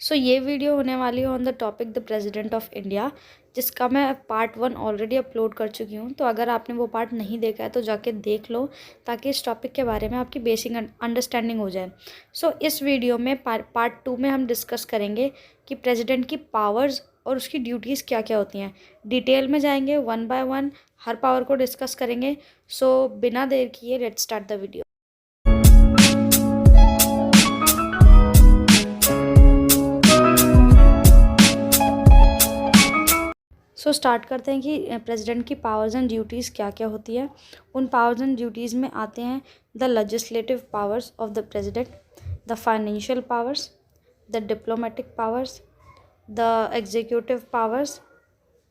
ये वीडियो होने वाली है on the topic the president of India, जिसका मैं पार्ट 1 ऑलरेडी अपलोड कर चुकी हूँ। तो अगर आपने वो पार्ट नहीं देखा है तो जाके देख लो, ताकि इस टॉपिक के बारे में आपकी बेसिक अंडरस्टैंडिंग हो जाए। इस वीडियो में पार्ट 2 में हम डिस्कस करेंगे कि प्रेसिडेंट की पावर्स और उसकी ड्यूटीज़ क्या क्या होती हैं। डिटेल में जाएंगे, 1 बाय 1 हर पावर को डिस्कस करेंगे। बिना देर किए let's start the video. Start करते हैं कि प्रेसिडेंट की पावर्स एंड ड्यूटीज़ क्या क्या होती है। उन पावर्स एंड ड्यूटीज़ में आते हैं the legislative powers of the president, the financial powers, the diplomatic powers, the executive powers,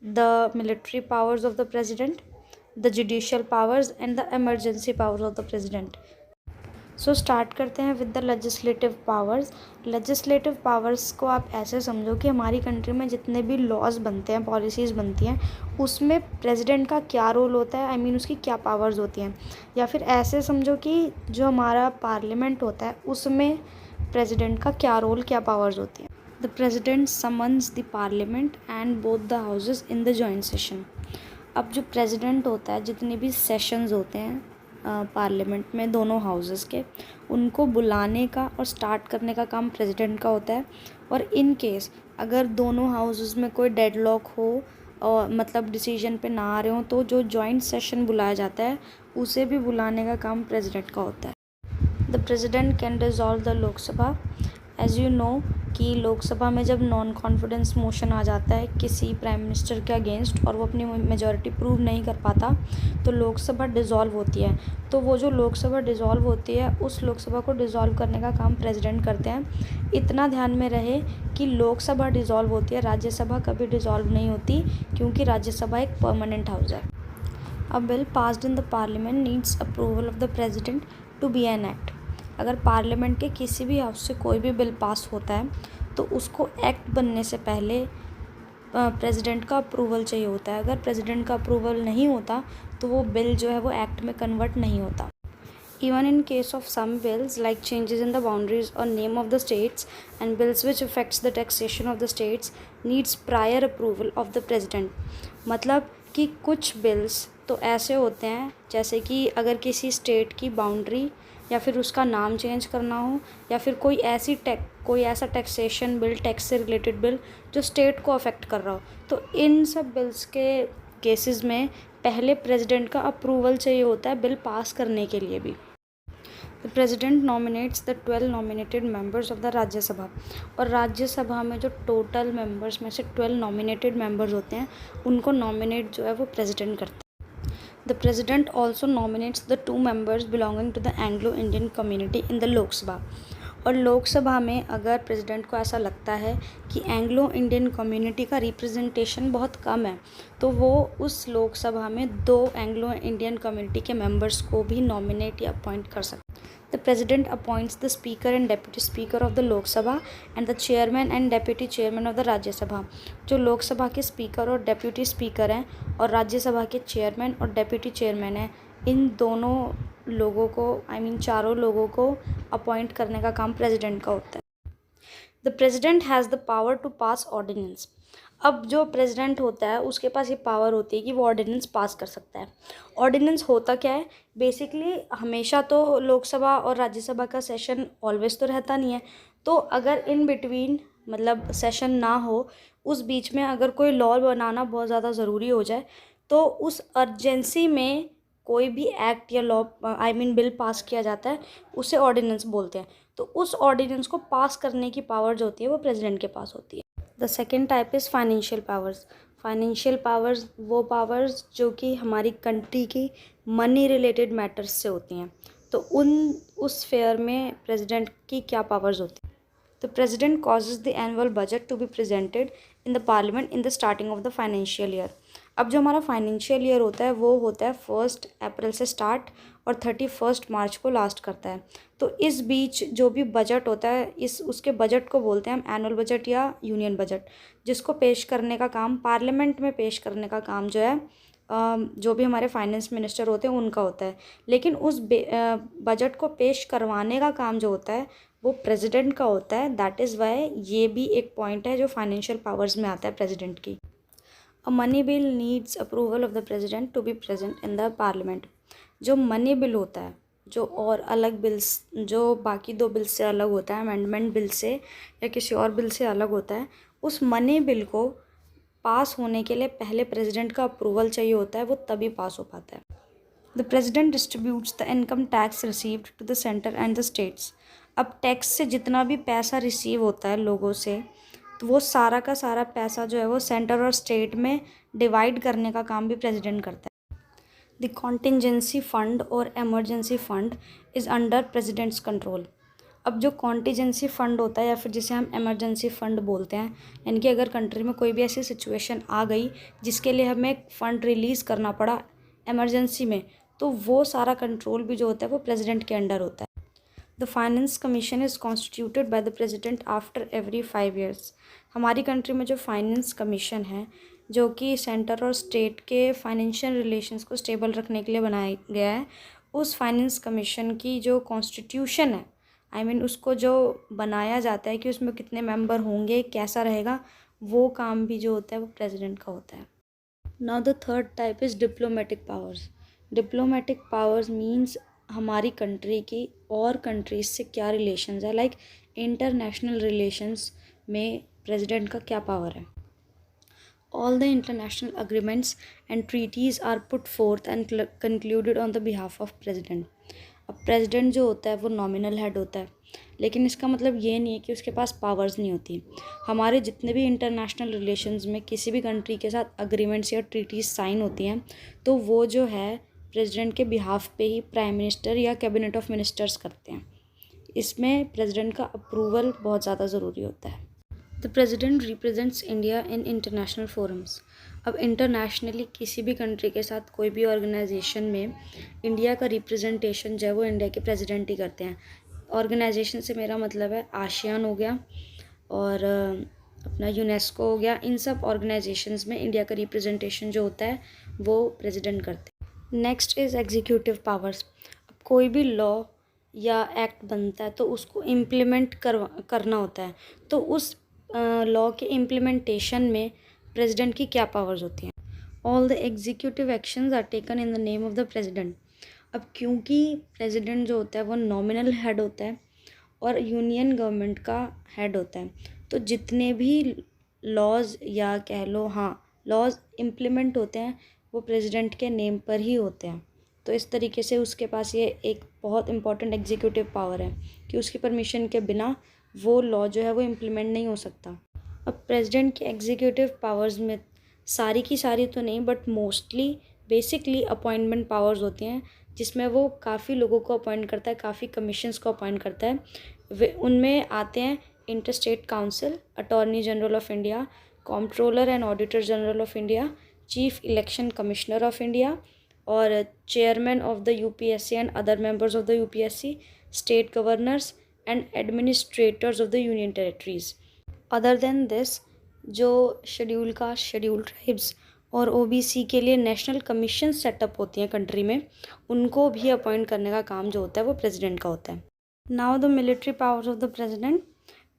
the military powers of the president, the judicial powers and the emergency powers of the president. Start करते हैं with the legislative powers. Legislative powers को आप ऐसे समझो कि हमारी country में जितने भी लॉज बनते हैं, पॉलिसीज़ बनती हैं, उसमें प्रेसिडेंट का क्या रोल होता है, उसकी क्या पावर्स होती हैं। या फिर ऐसे समझो कि जो हमारा पार्लियामेंट होता है उसमें प्रेसिडेंट का क्या रोल, क्या पावर्स होती हैं। The president summons the parliament and both the houses in the joint session. अब जो प्रेसिडेंट होता है, जितने भी सेशंस होते हैं पार्लियामेंट में दोनों हाउसेस के, उनको बुलाने का और स्टार्ट करने का काम प्रेसिडेंट का होता है। और इन केस अगर दोनों हाउसेस में कोई डेडलॉक हो और मतलब डिसीजन पे ना आ रहे हो, तो जो जॉइंट सेशन बुलाया जाता है उसे भी बुलाने का काम प्रेसिडेंट का होता है। The president can dissolve the Lok Sabha. As you know कि लोकसभा में जब नॉन कॉन्फिडेंस मोशन आ जाता है किसी प्राइम मिनिस्टर के अगेंस्ट और वो अपनी मेजॉरिटी प्रूव नहीं कर पाता, तो लोकसभा डिज़ोल्व होती है। तो वो जो लोकसभा डिज़ोल्व होती है, उस लोकसभा को डिज़ोल्व करने का काम प्रेसिडेंट करते हैं। इतना ध्यान में रहे कि लोकसभा डिज़ोल्व होती है, राज्यसभा कभी डिज़ोल्व नहीं होती, क्योंकि राज्यसभा एक परमानेंट हाउस है। A bill passed in the parliament needs approval of the president to be an act. अगर पार्लियामेंट के किसी भी हाउस से कोई भी बिल पास होता है तो उसको एक्ट बनने से पहले प्रेसिडेंट का अप्रूवल चाहिए होता है। अगर प्रेसिडेंट का अप्रूवल नहीं होता तो वो बिल जो है वो एक्ट में कन्वर्ट नहीं होता। Even in case of some bills like changes in the boundaries or name of the states and bills which affects the taxation of the states needs prior approval of the president। मतलब कि कुछ bills तो ऐसे होते हैं, जैसे कि अगर किसी स्टेट की बाउंड्री या फिर उसका नाम चेंज करना हो, या फिर कोई ऐसा टैक्सेशन बिल, टैक्स से रिलेटेड बिल जो स्टेट को अफेक्ट कर रहा हो, तो इन सब बिल्स के केसेस में पहले प्रेसिडेंट का अप्रूवल चाहिए होता है बिल पास करने के लिए भी। The president nominates the 12 nominated members of the Rajya Sabha. और राज्यसभा में जो टोटल मेंबर्स में से 12 नॉमिनेटेड मेंबर्स होते हैं, उनको नॉमिनेट जो है वो प्रेसिडेंट करता है। The president also nominates the 2 members belonging to the Anglo Indian community in the Lok Sabha. और लोकसभा में अगर प्रेसिडेंट को ऐसा लगता है कि एंग्लो इंडियन कम्युनिटी का रिप्रेजेंटेशन बहुत कम है, तो वो उस लोकसभा में 2 एंग्लो इंडियन कम्युनिटी के मेंबर्स को भी नॉमिनेट या अपॉइंट कर सकते हैं। The president appoints the speaker and deputy speaker of the Lok Sabha and the chairman and deputy chairman of the Rajya Sabha. जो लोकसभा के स्पीकर और डेप्यूटी स्पीकर हैं और राज्यसभा के चेयरमैन और डेप्यूटी चेयरमैन हैं, इन दोनों लोगों को चारों लोगों को अपॉइंट करने का काम प्रेसिडेंट का होता है। The president has the power to pass ordinance. अब जो प्रेसिडेंट होता है उसके पास ये पावर होती है कि वो ऑर्डिनेंस पास कर सकता है। ऑर्डिनेंस होता क्या है, बेसिकली हमेशा तो लोकसभा और राज्यसभा का सेशन ऑलवेज तो रहता नहीं है, तो अगर इन बिटवीन मतलब सेशन ना हो, उस बीच में अगर कोई लॉ बनाना बहुत ज़्यादा ज़रूरी हो जाए, तो उस अर्जेंसी में कोई भी एक्ट या लॉ बिल पास किया जाता है, उसे ऑर्डिनेंस बोलते हैं। तो उस ऑर्डिनेंस को पास करने की पावर जो होती है वो प्रेसिडेंट के पास होती है। The second type is financial powers. Financial powers वो पावर्स जो कि हमारी कंट्री की मनी रिलेटेड मैटर्स से होती हैं। तो उस फेयर में प्रेसिडेंट की क्या पावर्स होती हैं। The president causes the annual budget to be presented in the parliament in the starting of the financial year. अब जो हमारा फाइनेंशियल ईयर होता है वो होता है 1 अप्रैल से स्टार्ट और 31 मार्च को लास्ट करता है। तो इस बीच जो भी बजट होता है, उसके बजट को बोलते हैं हम एनुअल बजट या यूनियन बजट, जिसको पेश करने का काम पार्लियामेंट में पेश करने का काम जो है जो भी हमारे फाइनेंस मिनिस्टर होते हैं उनका होता है, लेकिन उस बजट को पेश करवाने का काम जो होता है वो प्रेसिडेंट का होता है। दैट इज़ वाई ये भी एक पॉइंट है जो फाइनेंशियल पावर्स में आता है प्रेसिडेंट की। A money bill needs approval of the president to be present in the parliament. जो मनी बिल होता है, जो और अलग बिल्स, जो बाकी 2 बिल से अलग होता है, अमेंडमेंट बिल से या किसी और बिल से अलग होता है, उस मनी बिल को पास होने के लिए पहले प्रेसिडेंट का अप्रूवल चाहिए होता है, वो तभी पास हो पाता है। The president distributes the income tax received to the centre and the states. अब टैक्स से जितना भी पैसा रिसीव होता है लोगों से, तो वो सारा का सारा पैसा जो है वो सेंटर और स्टेट में डिवाइड करने का काम भी प्रेसिडेंट करता है। द कॉन्टिजेंसी फंड और emergency fund is under president's control. अब जो कॉन्टिजेंसी फ़ंड होता है या फिर जिसे हम इमरजेंसी फ़ंड बोलते हैं, यानी कि अगर कंट्री में कोई भी ऐसी सिचुएशन आ गई जिसके लिए हमें फ़ंड रिलीज़ करना पड़ा इमरजेंसी में, तो वो सारा कंट्रोल भी जो होता है वो प्रेसिडेंट के अंडर होता है। The finance commission is constituted by the president after every 5 years। हमारी कंट्री में जो फाइनेंस कमीशन है, जो कि सेंटर और स्टेट के फाइनेंशियल रिलेशंस को स्टेबल रखने के लिए बनाया गया है, उस फाइनेंस कमीशन की जो कॉन्स्टिट्यूशन है, उसको जो बनाया जाता है कि उसमें कितने मेंबर होंगे, कैसा रहेगा, वो काम भी जो होता है वो प्रेसिडेंट का होता है। Now the third type is diplomatic powers. Diplomatic powers means हमारी कंट्री की और कंट्रीज से क्या रिलेशंस है, लाइक इंटरनेशनल रिलेशंस में प्रेसिडेंट का क्या पावर है। All the international agreements and treaties are put forth and concluded on the behalf of president. अब प्रेसिडेंट जो होता है वो नॉमिनल हेड होता है, लेकिन इसका मतलब ये नहीं है कि उसके पास पावर्स नहीं होती। हमारे जितने भी इंटरनेशनल रिलेशंस में किसी भी कंट्री के साथ अग्रीमेंट्स या ट्रीटीज साइन होती हैं, तो वो जो है प्रेसिडेंट के बिहाफ पे ही प्राइम मिनिस्टर या कैबिनेट ऑफ मिनिस्टर्स करते हैं। इसमें प्रेसिडेंट का अप्रूवल बहुत ज़्यादा ज़रूरी होता है। The president represents India in international forums. अब इंटरनेशनली किसी भी कंट्री के साथ कोई भी ऑर्गेनाइजेशन में इंडिया का रिप्रेजेंटेशन जो है वो इंडिया के प्रेसिडेंट ही करते हैं। ऑर्गेनाइजेशन से मेरा मतलब है आसियान हो गया और अपना यूनेस्को हो गया। इन सब ऑर्गेनाइजेशंस में इंडिया का रिप्रेजेंटेशन जो होता है वो प्रेसिडेंट करते हैं। Next is executive powers. अब कोई भी लॉ या एक्ट बनता है तो उसको इम्प्लीमेंट करना होता है, तो उस लॉ के इम्प्लीमेंटेशन में प्रेसिडेंट की क्या पावर्स होती हैं। All the executive actions are taken in the name of the president. अब क्योंकि प्रेसिडेंट जो होता है वो नॉमिनल हेड होता है और यूनियन गवर्नमेंट का हेड होता है, तो जितने भी लॉज या कह लो लॉज इम्प्लीमेंट होते हैं वो प्रेसिडेंट के नेम पर ही होते हैं। तो इस तरीके से उसके पास ये एक बहुत इंपॉर्टेंट एग्जीक्यूटिव पावर है कि उसकी परमिशन के बिना वो लॉ जो है वो इम्प्लीमेंट नहीं हो सकता। अब प्रेसिडेंट की एग्जीक्यूटिव पावर्स में सारी की सारी तो नहीं but mostly basically appointment powers होती हैं, जिसमें वो काफ़ी लोगों को अपॉइंट करता है, काफ़ी कमीशंस को अपॉइंट करता है। वे उनमें आते हैं inter state council, attorney general of India, comptroller and auditor general of India, chief election commissioner of India और chairman of the UPSC and other members of the UPSC, state governors and administrators of the union territories. Other than this, जो schedule caste, schedule tribes और OBC के लिए national commission setup होती हैं country में, उनको भी अपॉइंट करने का काम जो होता है वो प्रेसिडेंट का होता है। Now the military powers of the president.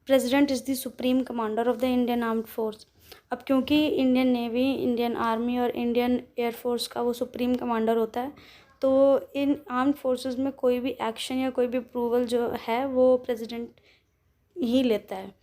President is the supreme commander of the Indian armed force. अब क्योंकि इंडियन नेवी, इंडियन आर्मी और इंडियन एयरफोर्स का वो सुप्रीम कमांडर होता है, तो इन आर्म्ड फोर्सेस में कोई भी एक्शन या कोई भी अप्रूवल जो है वो प्रेसिडेंट ही लेता है।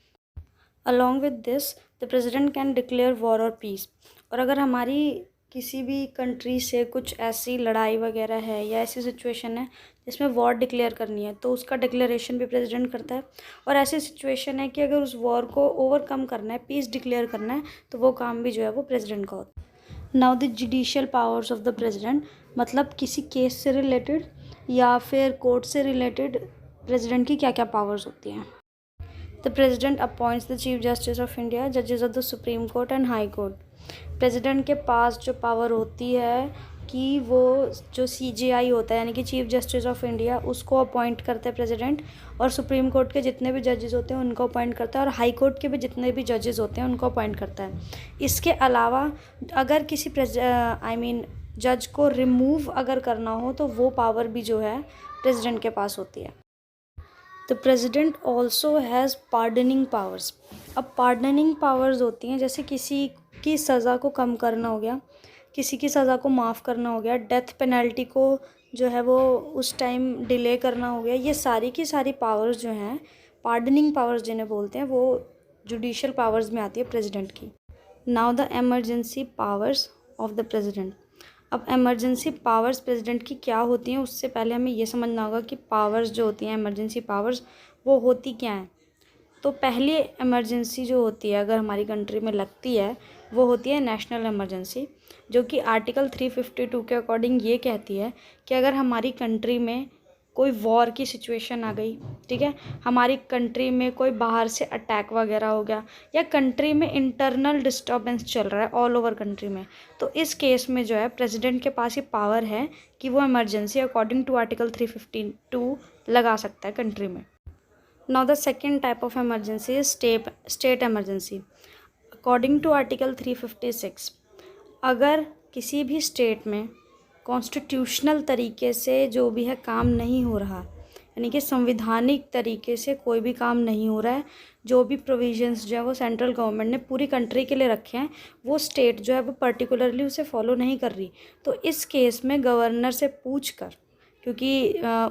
Along with this the president can declare war और पीस। और अगर हमारी किसी भी कंट्री से कुछ ऐसी लड़ाई वगैरह है या ऐसी सिचुएशन है जिसमें वॉर डिक्लेयर करनी है, तो उसका डिक्लेरेशन भी प्रेसिडेंट करता है। और ऐसी सिचुएशन है कि अगर उस वॉर को ओवरकम करना है, पीस डिक्लेयर करना है, तो वो काम भी जो है वो प्रेसिडेंट का होता है। Now the judicial powers of the president, मतलब किसी केस से रिलेटेड या फिर कोर्ट से रिलेटेड प्रेसिडेंट की क्या क्या पावर्स होती हैं। The president appoints the chief justice of India, जजेस of the supreme court and high court. President के पास जो पावर होती है कि वो जो CJI होता है यानी कि चीफ जस्टिस ऑफ इंडिया, उसको अपॉइंट करते हैं प्रेसिडेंट, और सुप्रीम कोर्ट के जितने भी जजेस होते हैं उनको अपॉइंट करता है, और हाई कोर्ट के भी जितने भी जजेस होते हैं उनको अपॉइंट करता है। इसके अलावा अगर किसी जज को रिमूव अगर करना हो तो वो पावर भी जो है प्रेसिडेंट के पास होती है। The president also has pardoning powers. अब पार्डनिंग पावर्स होती हैं जैसे किसी की सज़ा को कम करना हो गया, किसी की सज़ा को माफ़ करना हो गया, डेथ पेनल्टी को जो है वो उस टाइम डिले करना हो गया। ये सारी की सारी पावर्स जो हैं, पार्डनिंग पावर्स जिन्हें बोलते हैं, वो जुडिशल पावर्स में आती है प्रेसिडेंट की। Now the emergency powers of the president. अब एमरजेंसी पावर्स प्रेसिडेंट की क्या होती हैं, उससे पहले हमें ये समझना होगा कि पावर्स जो होती हैं एमरजेंसी पावर्स, वो होती क्या हैं। तो पहली इमरजेंसी जो होती है अगर हमारी कंट्री में लगती है, वो होती है नेशनल इमरजेंसी, जो कि आर्टिकल 352 के अकॉर्डिंग ये कहती है कि अगर हमारी कंट्री में कोई वॉर की सिचुएशन आ गई, ठीक है, हमारी कंट्री में कोई बाहर से अटैक वगैरह हो गया, या कंट्री में इंटरनल डिस्टर्बेंस चल रहा है ऑल ओवर कंट्री में, तो इस केस में जो है प्रेसिडेंट के पास ये पावर है कि वो इमरजेंसी अकॉर्डिंग टू आर्टिकल 352 लगा सकता है कंट्री में। Now the second type of emergency is state emergency. According to Article 356, अगर किसी भी स्टेट में कॉन्स्टिट्यूशनल तरीके से जो भी है काम नहीं हो रहा, यानी कि संविधानिक तरीके से कोई भी काम नहीं हो रहा है, जो भी प्रोविजंस जो है वो सेंट्रल गवर्नमेंट ने पूरी कंट्री के लिए रखे हैं, वो स्टेट जो है वो पर्टिकुलरली उसे फॉलो नहीं कर रही, तो इस केस में गवर्नर से पूछ कर, क्योंकि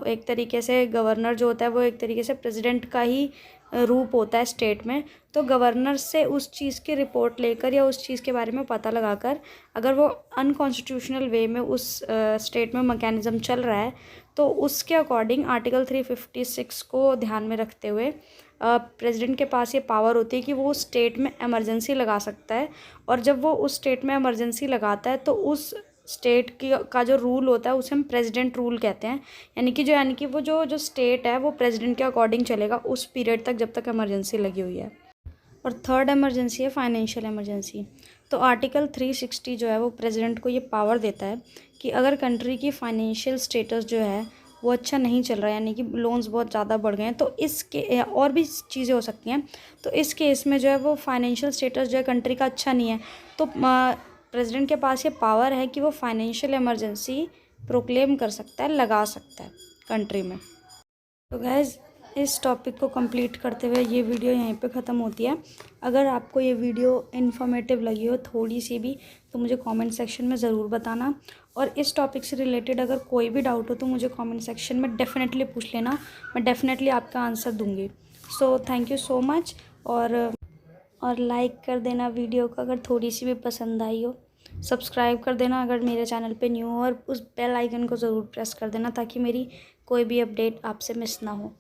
एक तरीके से गवर्नर जो होता है वो एक तरीके से प्रेसिडेंट का ही रूप होता है स्टेट में, तो गवर्नर से उस चीज़ की रिपोर्ट लेकर या उस चीज़ के बारे में पता लगाकर अगर वो अनकॉन्स्टिट्यूशनल वे में उस स्टेट में मैकेनिज़्म चल रहा है, तो उसके अकॉर्डिंग आर्टिकल 356 को ध्यान में रखते हुए प्रेसिडेंट के पास ये पावर होती है कि वो उस स्टेट में इमरजेंसी लगा सकता है, और जब वो उस स्टेट में इमरजेंसी लगाता है तो उस स्टेट की का जो रूल होता है उसे हम प्रेसिडेंट रूल कहते हैं, यानी कि वो जो स्टेट है वो प्रेसिडेंट के अकॉर्डिंग चलेगा उस पीरियड तक जब तक इमरजेंसी लगी हुई है। और थर्ड इमरजेंसी है फाइनेंशियल इमरजेंसी। तो आर्टिकल 360 जो है वो प्रेसिडेंट को ये पावर देता है कि अगर कंट्री की फाइनेंशियल स्टेटस जो है वो अच्छा नहीं चल रहा है, यानी कि लोन्स बहुत ज़्यादा बढ़ गए हैं, तो इसके और भी चीज़ें हो सकती हैं, तो इस केस में जो है वो फाइनेंशियल स्टेटस जो है कंट्री का अच्छा नहीं है, तो प्रेसिडेंट के पास ये पावर है कि वो फाइनेंशियल इमरजेंसी प्रोक्लेम कर सकता है, लगा सकता है कंट्री में। तो गैस, इस टॉपिक को कंप्लीट करते हुए ये वीडियो यहीं पे ख़त्म होती है। अगर आपको ये वीडियो इन्फॉर्मेटिव लगी हो थोड़ी सी भी, तो मुझे कमेंट सेक्शन में ज़रूर बताना, और इस टॉपिक से रिलेटेड अगर कोई भी डाउट हो तो मुझे कमेंट सेक्शन में डेफिनेटली पूछ लेना, मैं डेफिनेटली आपका आंसर दूँगी। So thank you so much, और लाइक कर देना वीडियो को अगर थोड़ी सी भी पसंद आई हो, सब्सक्राइब कर देना अगर मेरे चैनल पे न्यू हो, और उस बेल आइकन को ज़रूर प्रेस कर देना ताकि मेरी कोई भी अपडेट आपसे मिस ना हो।